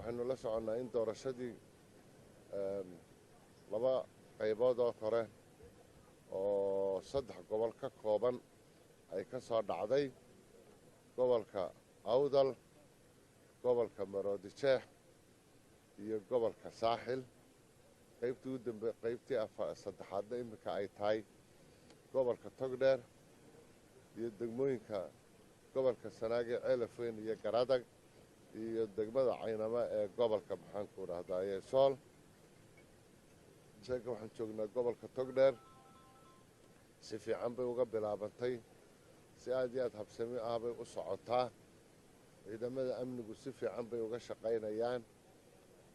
waxaynu la soconnaa in doorashadii laba qaybood oo hore oo 3 gobol ka kooban ay ka soo dhacday gobolka Awdal, gobolka Maroodijeex iyo gobolka Saaxil. qaybtii u dambeeyay qaybtii saddexaadna imika ay tahay gobolka Togdheer iyo degmooyinka gobolka Sanaag, Ceelafweyn iyo Garadag iyo degmada Caynama ee gobolka maxaan ku raahdaa Sool. sheeka waxaan joognaa gobolka Togdheer si fiican bay uga bilaabantay, si aad iyo aad habsami ah bay u socotaa. ciidamada amnigu si fiican bay uga shaqaynayaan,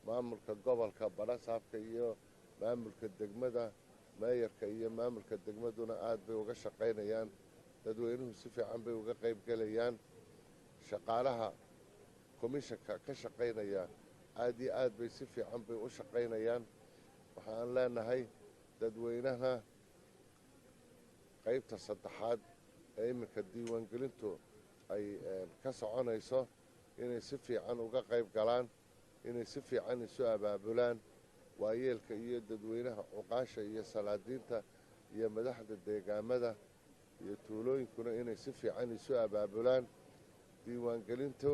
maamulka gobolka Badhasaabka iyo maamulka degmada maayarka iyo maamulka degmaduna aad bay uga shaqaynayaan. dadweynuhu si fiican bay uga qayb galayaan. shaqaalaha komishanka ka shaqaynaya aad iyo aad bay si fiican bay u shaqaynayaan. waxaan leenahay dadweynaha qaybta saddexaad ee iminka diiwaangelintu ay ka soconayso inay si fiican uga qayb galaan, inay si fiican isu abaabulaan. waayeelka iyo dadweynaha cuqaasha iyo salaadiinta iyo madaxda deegaamada iyo tuulooyinkuna inay si fiican isu abaabulaan. diiwaangelintu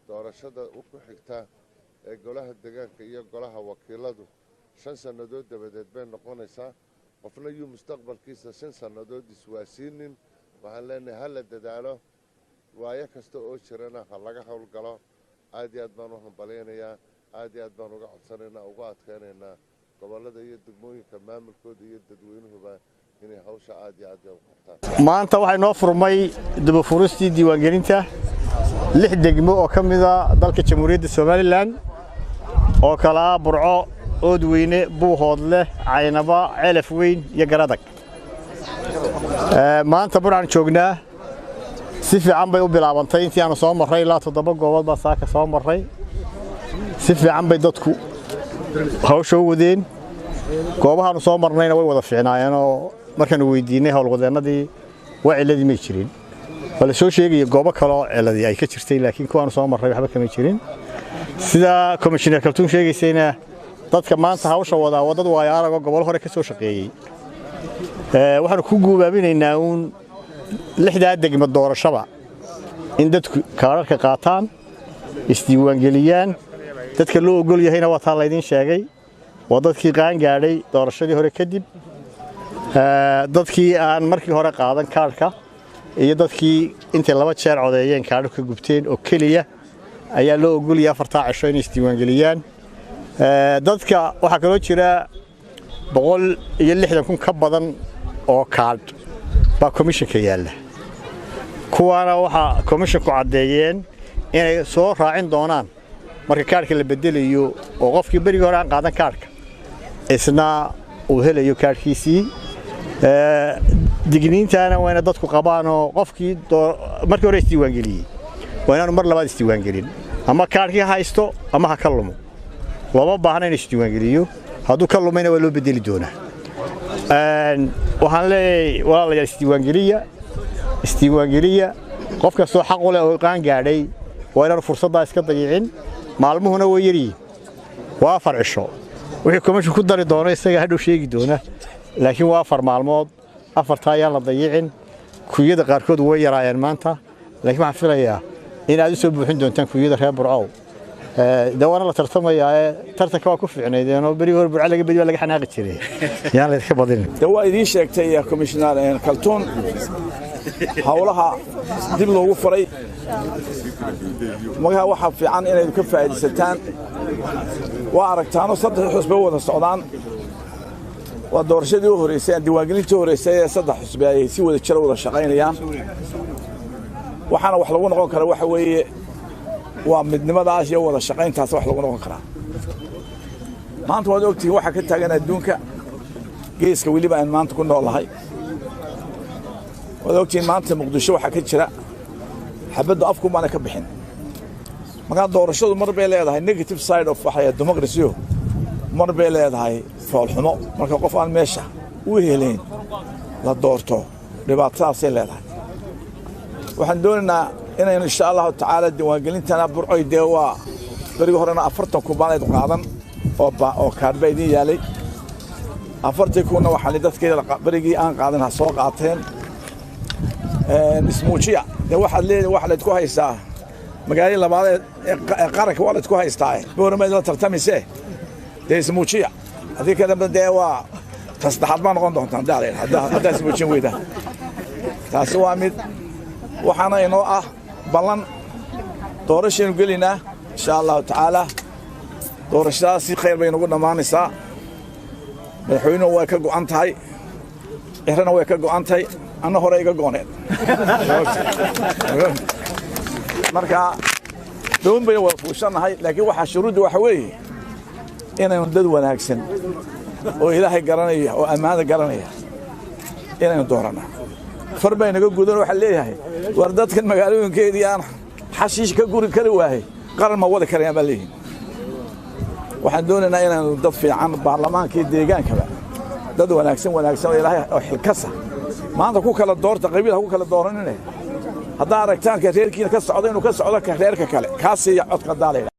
doorashada ku xigta ee golaha deegaanka iyo golaha wakiiladu 5 sannadood dabadeed bay noqonaysaa. qofna yuu mustaqbalkiisa 5 sannadood iswaasiinin. waxaan leenahay hala dadaalo, waayo kasta oo jirana ha laga howlgalo. aad iyo aad baan u hambaleynayaa, aad iyo aad baan uga codsanaynaa, uga adkaynaynaa gobollada iyo degmooyinka maamulkooda iyo dadweynuhuba inay hawsha aad iyo aad u qabtaan. maanta waxay noo furmay dib-u-furistii diiwaangelinta 6 degmo oo ka mid ah dalka Jamhuuriyadda Soomaaliland oo kala Burco, Oodweyne, Buuhoodle, Caynaba, Ceelafweyn iyo Garadag. maanta buraan joognaa si fiican bay u bilaabantay. intii aanu soo marray ilaa 7 goobood baa saaka soo marray. si fiican bay dadku hawsha u wadeen. goobahaanu soo marnayna way wada fiicnaayeen oo markaan weydiinay howlwadeennadii waa ciladii ma jirin. wala soo sheegay goobo kale oo ciladii ay ka jirtay, laakiin kuwaanu soo marray waxba kama jirin. sida commissioner Kaltuun sheegaysayna dadka maanta hawsha wada wadad waayo arag oo gobol hore ka soo shaqeeyay. waxaanu ku guubaabinaynaa uun 6 degmo doorashada in dadku kaararka qaataan, isdiiwaangeliyaan. dadka loo ogol yahayna waa taa laydin sheegay, waa dadkii qaan gaadhay doorashadii hore kadib. dadkii aan markii hore qaadan kaarka iyo dadkii intay 2 jeer codeeyeen kaarka gubteen oo kaliya ayaa loo ogol yahay 4 cisho inay isdiiwaangeliyaan. dadka waxaa kaloo jira 160,000 ka badan oo kaard baa komishanka yaalla. kuwaana waxaa komishanku caddeeyeen inay soo raacin doonaan marka kaarka la bedelayo oo qofkii berigii hore aan qaadan kaarka isna uu helayo kaarkiisii. digniintaana wayna dadku qabaan oo qofkii markii hore isdiiwaangeliyey waa inaanu mar labaad isdiiwaangelin, ama kaarkii haysto ama ha ka lumo. looma baahna in isdiiwaangeliyo. hadduu ka lumayna waa loo bedeli doonaa. waxaan leeyahay walaalayaal isdiiwaangeliya. qof kastoo xaq u leh oo qaan gaadhay waa inaanu fursaddaa iska dayicin. maalmuhuna way yaryihiin, waa 4 cisho. wixii komishanku ku dari doono isaga hadhow sheegi doona, laakiin waa 4 maalmood. 4taa ayaan la dayicin. kuyada qaarkood way yaraayeen maanta, laakiin waxaan filayaa in aad u soo buuxin doontaan kuyada reer Burco. dawana la tartamayaa tartanka waa ku fiicnaydeenoo berigi hore Burco laga badiyo laga xanaaqi jiray. yaan la iska badin. waa idin sheegtay commissioner Kaltuun hawlaha dib loogu faray. magaca waxa fiican inay ka faa'iideysataan. waa aragtaano 3 xusbe wada socdaan. waa doorashadii u horeysay, diiwaangelintii u horeysay ee 3 xusbe ay si wada jir wada shaqaynayaan. waxaana wax lagu noqon kara waxa weeye waa midnimadaas iyo wada shaqayntaas wax lagu noqon karaa. maanta waad ogtihiin waxa ka taagan adduunka geeska weliba aan maanta ku noolahay. waad ogtihiin maanta Muqdisho waxa ka jira xabadda afku maana ka bixin. marka doorashadu mar bay leedahay negative side of waxay democracy, mar bay leedahay foolxumo. marka qof aan meesha u heleen la doorto dhibaatadaas ay leedahay. waxaan doonaynaa inaynu insha Allah taala diiwaangelintana Burco deewaa بريق هرنا أفرتهم كوبانة قاعدن أو كاربيدين يالي أفرتي كونا وحليدت كده بريقي أن قاعدن هالسوق عطين اسموشيا ده واحد تكو هيستا مقالي لبعض قارك والد تكو هيستا بورما إذا ترتمسه ده اسموشيا هذي كده بدأ وا تصدحات ما نقول دهتان ده عليه هذا اسموشيا ويدا تاسوا ميد وحنا إنه بلن دورشين قلنا إن شاء الله تعالى دورشاسي خير بينقولنا ما نسا الحين هو كجو أنتهاي إحنا هو كجو أنتهاي أنا هو رأيك جونين مركا دون بيوفوشنا هاي لكن واحد شرود وحوي إنا يندد ولا أحسن وإلهي قرنية وأمانة قرنية إنا يندورنا فربنا نقول جودر وحليه هاي وردت كل مقالون كذي أنا حشيش كجور كرواه قرن ما وده كريم بالله وحدونا إنا نضفي عن البرلمان كده جان كذا دد ولا أحسن إلهي حكسة ما عندك كوكا للدور تقريبا كوكا للدور هنا هذا ركتان كثير كذا كسعودين وكسعودك كثير ككله كاسي عتق الدالين